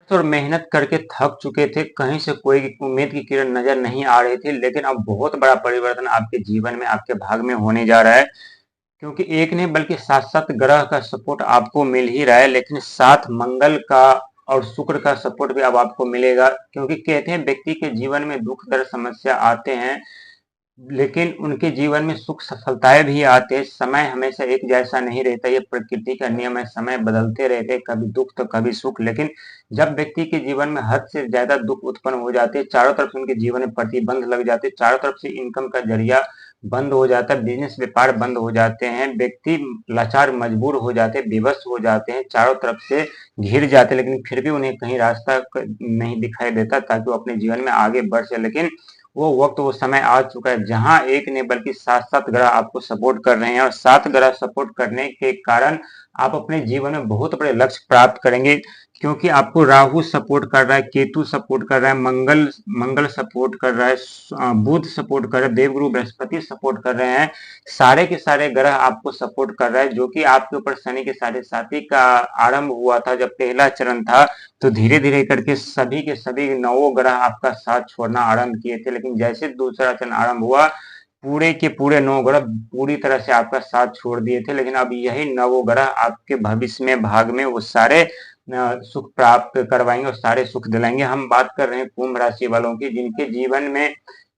और मेहनत करके थक चुके थे, कहीं से कोई उम्मीद की किरण नजर नहीं आ रही थी, लेकिन अब बहुत बड़ा परिवर्तन आपके जीवन में, आपके भाग में होने जा रहा है। क्योंकि एक नहीं बल्कि 7-7 ग्रह का सपोर्ट आपको मिल ही रहा है, लेकिन साथ मंगल का और शुक्र का सपोर्ट भी अब आपको मिलेगा। क्योंकि कहते हैं व्यक्ति के जीवन में दुख दर्द समस्या आते हैं, लेकिन उनके जीवन में सुख सफलताएं भी आते हैं। समय हमेशा एक जैसा नहीं रहता, ये प्रकृति का नियम है, समय बदलते रहते हैं, कभी दुख तो कभी सुख। लेकिन जब व्यक्ति के जीवन में हद से ज्यादा दुख उत्पन्न हो जाते हैं, चारों तरफ से उनके जीवन में प्रतिबंध लग जाते हैं, चारों तरफ से इनकम का जरिया बंद हो जाता है, बिजनेस व्यापार बंद हो जाते हैं, व्यक्ति लाचार मजबूर हो जाते हैं, बेबस हो जाते हैं, चारों तरफ से घिर जाते हैं, लेकिन फिर भी उन्हें कहीं रास्ता नहीं दिखाई देता ताकि वो अपने जीवन में आगे बढ़ सके। लेकिन वो वक्त, वो समय आ चुका है जहां एक ने बल्कि 7-7 ग्रह आपको सपोर्ट कर रहे हैं, और 7 ग्रह सपोर्ट करने के कारण आप अपने जीवन में बहुत बड़े लक्ष्य प्राप्त करेंगे। क्योंकि आपको राहु सपोर्ट कर रहा है, केतु सपोर्ट कर रहा है, मंगल मंगल सपोर्ट कर रहा है, बुध सपोर्ट कर रहा है, देवगुरु बृहस्पति सपोर्ट कर रहे हैं। सारे के सारे ग्रह आपको सपोर्ट कर रहा है, जो कि आपके ऊपर शनि के साढ़े साथी का आरंभ हुआ था जब पहला चरण था, तो धीरे धीरे करके सभी के सभी नवों ग्रह आपका साथ छोड़ना आरंभ किए थे। लेकिन जैसे दूसरा चरण आरंभ हुआ, पूरे के पूरे 9 ग्रह पूरी तरह से आपका साथ छोड़ दिए थे। लेकिन अब यही नवों ग्रह आपके भविष्य में भाग में वो सारे सुख प्राप्त करवाएंगे और सारे सुख दिलाएंगे। हम बात कर रहे हैं कुंभ राशि वालों की, जिनके जीवन में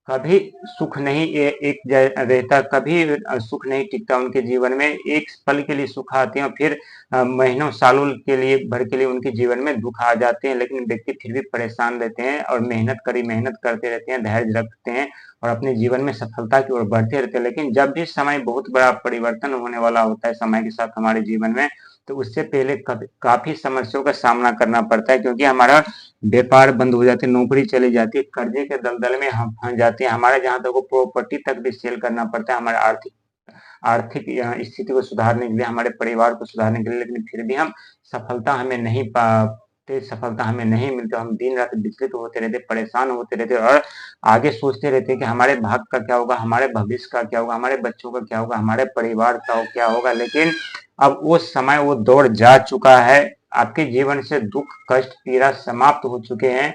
कभी सुख नहीं एक रहता, कभी सुख नहीं टिकता उनके जीवन में। एक पल के लिए सुख आते हैं और फिर महीनों सालों के लिए भर के लिए उनके जीवन में दुख आ जाते हैं। लेकिन व्यक्ति फिर भी परेशान रहते हैं और मेहनत करते रहते हैं, धैर्य रखते हैं और अपने जीवन में सफलता की ओर बढ़ते रहते हैं। लेकिन जब भी समय बहुत बड़ा परिवर्तन होने वाला होता है समय के साथ हमारे जीवन में, तो उससे पहले काफी समस्याओं का सामना करना पड़ता है। क्योंकि हमारा व्यापार बंद हो जाते हैं, नौकरी चली जाती है, कर्जे के दलदल में हम फंस जाते हैं, हमारे जहां तक प्रॉपर्टी तक भी सेल करना पड़ता है हमारे आर्थिक आर्थिक स्थिति को सुधारने के लिए, हमारे परिवार को सुधारने के लिए। लेकिन फिर भी हम सफलता हमें नहीं पाते, सफलता हमें नहीं मिलती, हम दिन रात विचलित होते रहते, परेशान होते रहते और आगे सोचते रहते हैं कि हमारे भाग का क्या होगा, हमारे भविष्य का क्या होगा, हमारे बच्चों का क्या होगा, हमारे परिवार का क्या होगा। लेकिन अब वो समय, वो दौर जा चुका है, आपके जीवन से दुख कष्ट पीड़ा समाप्त हो चुके हैं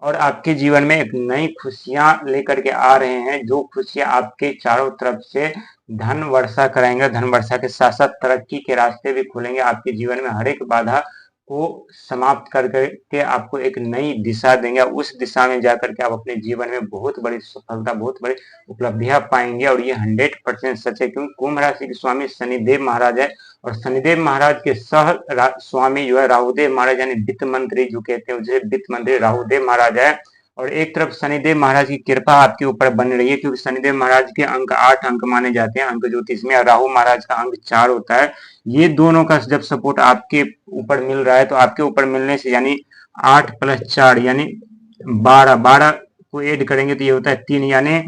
और आपके जीवन में एक नई खुशियां लेकर के आ रहे हैं, जो खुशियां आपके चारों तरफ से धन वर्षा कराएंगे। धन वर्षा के साथ साथ तरक्की के रास्ते भी खुलेंगे, आपके जीवन में हर एक बाधा को समाप्त कर करके आपको एक नई दिशा देंगे। उस दिशा में जाकर के आप अपने जीवन में बहुत बड़ी सफलता, बहुत बड़ी उपलब्धियां पाएंगे। और ये 100% सच है, क्योंकि कुंभ राशि के स्वामी शनिदेव महाराज है और शनिदेव महाराज के सह स्वामी जो है राहुदेव महाराज, यानी वित्त मंत्री जो कहते हैं उसे, वित्त मंत्री राहुदेव महाराज है। और एक तरफ शनिदेव महाराज की कृपा आपके ऊपर बन रही है, क्योंकि शनिदेव महाराज के अंक 8 अंक माने जाते हैं अंक ज्योतिष में, और राहु महाराज का अंक 4 होता है। ये दोनों का जब सपोर्ट आपके ऊपर मिल रहा है, तो आपके ऊपर मिलने से यानी 8 + 4 यानी 12, 12 को ऐड करेंगे तो ये होता है 3, यानी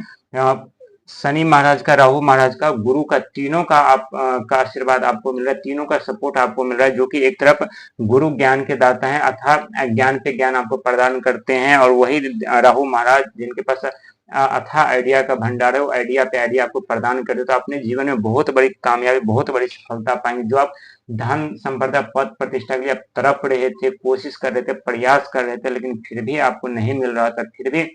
शनि महाराज का, राहु महाराज का, गुरु का, तीनों का का आशीर्वाद आपको मिल रहा है, तीनों का सपोर्ट आपको मिल रहा है। जो कि एक तरफ गुरु ज्ञान के दाता हैं, अथाह ज्ञान पे ज्ञान आपको प्रदान करते हैं, और वही राहु महाराज जिनके पास अथाह आइडिया का भंडार है, वो आइडिया पे आइडिया आपको प्रदान करते, तो अपने जीवन में बहुत बड़ी कामयाबी, बहुत बड़ी सफलता पाएंगे। जो आप धन संपदा पद प्रतिष्ठा के लिए आप तड़प रहे थे, कोशिश कर रहे थे, प्रयास कर रहे थे, लेकिन फिर भी आपको नहीं मिल रहा था, फिर भी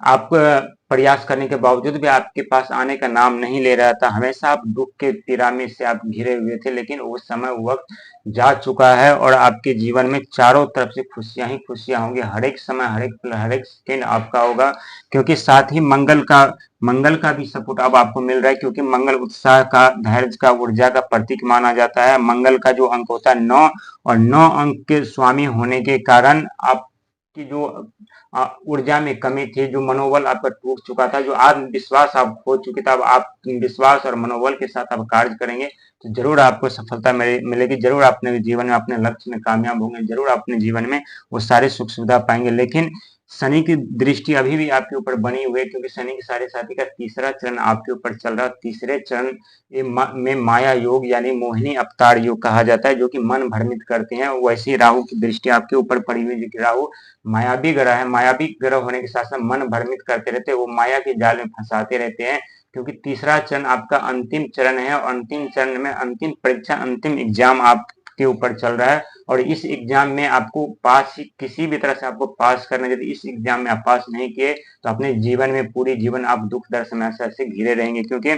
आप प्रयास करने के बावजूद भी आपके पास आने का नाम नहीं ले रहा था, हमेशा आप दुख के पिरामिड से आप घिरे हुए थे। लेकिन वो समय, वो वक्त जा चुका है और आपके जीवन में चारों तरफ से खुशियां ही खुशियां होंगी, हर एक समय, हर एक पल, हर एक सेकंड आपका होगा। क्योंकि साथ ही मंगल का भी सपोर्ट अब आपको मिल रहा है, क्योंकि मंगल उत्साह का, धैर्य का, ऊर्जा का प्रतीक माना जाता है। मंगल का जो अंक होता है 9, और 9 अंक के स्वामी होने के कारण आपकी जो ऊर्जा में कमी थी, जो मनोबल आपका टूट चुका था, जो आत्मविश्वास आप खो चुके थे, अब आप विश्वास और मनोबल के साथ आप कार्य करेंगे तो जरूर आपको सफलता मिलेगी, जरूर अपने जीवन में अपने लक्ष्य में कामयाब होंगे, जरूर अपने जीवन में वो सारे सुख सुविधा पाएंगे। लेकिन शनि की दृष्टि अभी भी आपके ऊपर बनी हुई है, क्योंकि शनि के साढ़े साथी का तीसरा चरण आपके ऊपर चल रहा है। तीसरे चरण में माया योग यानी मोहिनी अवतार योग कहा जाता है, जो कि मन भ्रमित करते हैं। वैसे ही राहु की दृष्टि आपके ऊपर पड़ी हुई, जो कि राहु मायावी ग्रह है, मायावी ग्रह होने के साथ साथ मन भ्रमित करते रहते हैं, वो माया के जाल में फंसाते रहते हैं। क्योंकि तीसरा चरण आपका अंतिम चरण है और अंतिम चरण में अंतिम परीक्षा, अंतिम एग्जाम आपके ऊपर चल रहा है और इस एग्जाम में आपको पास ही किसी भी तरह से आपको पास करना है। यदि इस एग्जाम में आप पास नहीं किए तो अपने जीवन में पूरी जीवन आप दुख दर्द समस्या से घिरे रहेंगे, क्योंकि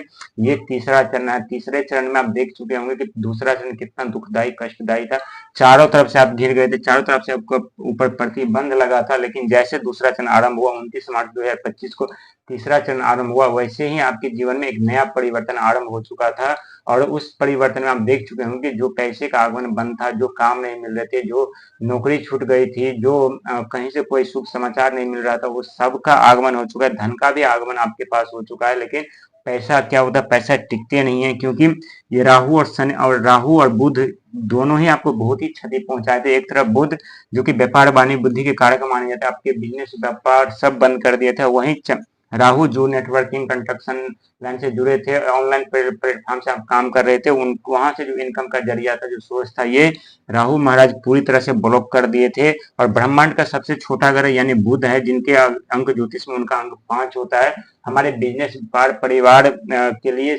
ये तीसरा चरण है। तीसरे चरण में आप देख चुके होंगे कि दूसरा चरण कितना दुखदायी कष्टदायी था। चारों तरफ से आप घिर गए थे, चारों तरफ से आपको ऊपर प्रतिबंध लगा था, लेकिन जैसे दूसरा चरण आरंभ हुआ 29 मार्च 2025 को तीसरा चरण आरंभ हुआ, वैसे ही आपके जीवन में एक नया परिवर्तन आरंभ हो चुका था। और उस परिवर्तन में आप देख चुके होंगे जो पैसे का आगमन बंद था, जो काम नहीं मिल रहे थे, जो नौकरी छूट गई थी, जो कहीं से कोई शुभ समाचार नहीं मिल रहा था, वो सब का आगमन हो चुका है। धन का भी आगमन आपके पास हो चुका है। लेकिन पैसा क्या होता है, पैसा टिकते नहीं है, क्योंकि ये राहु और बुध दोनों ही आपको बहुत ही क्षति पहुंचाए थे। एक तरफ बुध जो कि व्यापार वाणी बुद्धि के कारक माने जाते हैं, आपके बिजनेस व्यापार सब बंद कर दिए थे। वहीं राहु जो नेटवर्किंग कंस्ट्रक्शन लाइन से जुड़े थे, ऑनलाइन प्लेटफॉर्म से आप काम कर रहे थे, उन वहां से जो इनकम का जरिया था, जो सोर्स था, ये राहु महाराज पूरी तरह से ब्लॉक कर दिए थे। और ब्रह्मांड का सबसे छोटा ग्रह यानी बुध है, जिनके अंक ज्योतिष में उनका अंक 5 होता है। हमारे बिजनेस व्यापार परिवार के लिए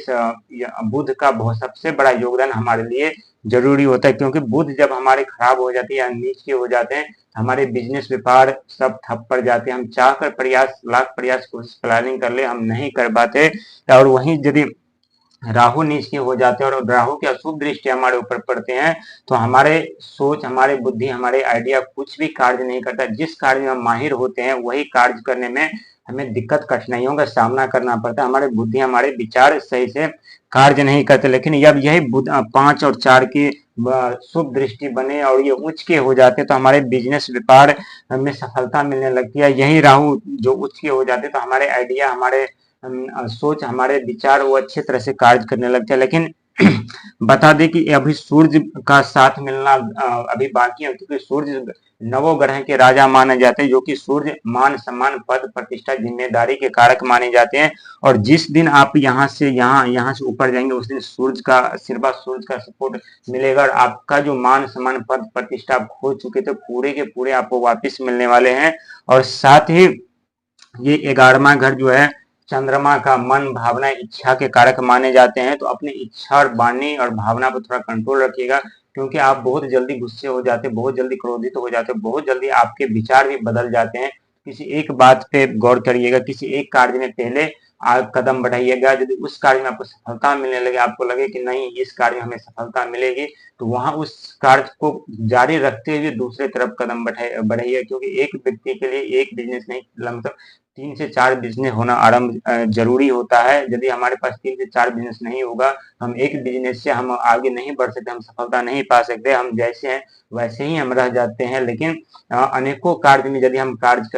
बुध का बहुत सबसे बड़ा योगदान हमारे लिए जरूरी होता है, क्योंकि बुध जब हमारे खराब हो जाते हैं या नीचे हो जाते हैं, हमारे बिजनेस व्यापार सब ठप पड़ जाते हैं। हम चाहकर प्रयास लाख प्रयास कोशिश प्लानिंग कर ले, हम नहीं कर पाते। और वहीं यदि राहु नीच के हो जाते हैं और राहु की अशुभ दृष्टि हमारे ऊपर पड़ते हैं, तो हमारे सोच, हमारे बुद्धि, हमारे आइडिया कुछ भी कार्य नहीं करता। जिस कार्य में हम माहिर होते हैं वही कार्य करने में हमें दिक्कत कठिनाइयों का सामना करना पड़ता है। हमारे बुद्धि, हमारे विचार सही से कार्य नहीं करते। लेकिन जब यही 5 और 4 की शुभ दृष्टि बने और ये उच्च के हो जाते तो हमारे बिजनेस व्यापार में सफलता मिलने लगती है। यही राहु जो उच्च के हो जाते तो हमारे आइडिया, हमारे सोच, हमारे विचार वो अच्छे तरह से कार्य करने लगते हैं। लेकिन बता दें कि अभी सूर्य का साथ मिलना अभी बाकी है, क्योंकि सूर्य नवोग्रह के राजा माने जाते हैं, जो कि सूर्य मान सम्मान पद प्रतिष्ठा जिम्मेदारी के कारक माने जाते हैं। और जिस दिन आप यहाँ से ऊपर जाएंगे उस दिन सूर्य का आशीर्वाद, सूर्य का सपोर्ट मिलेगा और आपका जो मान सम्मान पद प्रतिष्ठा आप खो चुके थे पूरे के पूरे आपको वापिस मिलने वाले हैं। और साथ ही ये 11वां घर जो है चंद्रमा का मन भावना इच्छा के कारक माने जाते हैं। तो अपनी इच्छा और वाणी और भावना पर थोड़ा कंट्रोल रखिएगा, क्योंकि आप बहुत जल्दी गुस्से हो जाते हैं, बहुत जल्दी क्रोधित हो जाते हैं, बहुत जल्दी आपके विचार भी बदल जाते हैं। किसी एक बात पे गौर करिएगा, किसी एक कार्य में पहले आप कदम बढ़ाइएगा। यदि उस कार्य में आपको सफलता मिलने लगे, आपको लगे कि नहीं इस कार्य में हमें सफलता मिलेगी, तो वहां उस कार्य को जारी रखते हुए दूसरे तरफ कदम बढ़ाइए, क्योंकि एक व्यक्ति के लिए एक बिजनेस नहीं, लमसम 3 से 4 बिजनेस होना आरंभ जरूरी होता है। यदि हमारे पास 3 से 4 बिजनेस नहीं होगा, हम एक बिजनेस से हम आगे नहीं बढ़ सकते, हम सफलता नहीं पा सकते। हम जैसे हैं वैसे ही हम रह जाते हैं। लेकिन अनेकों कार्य में यदि हम कार्य कर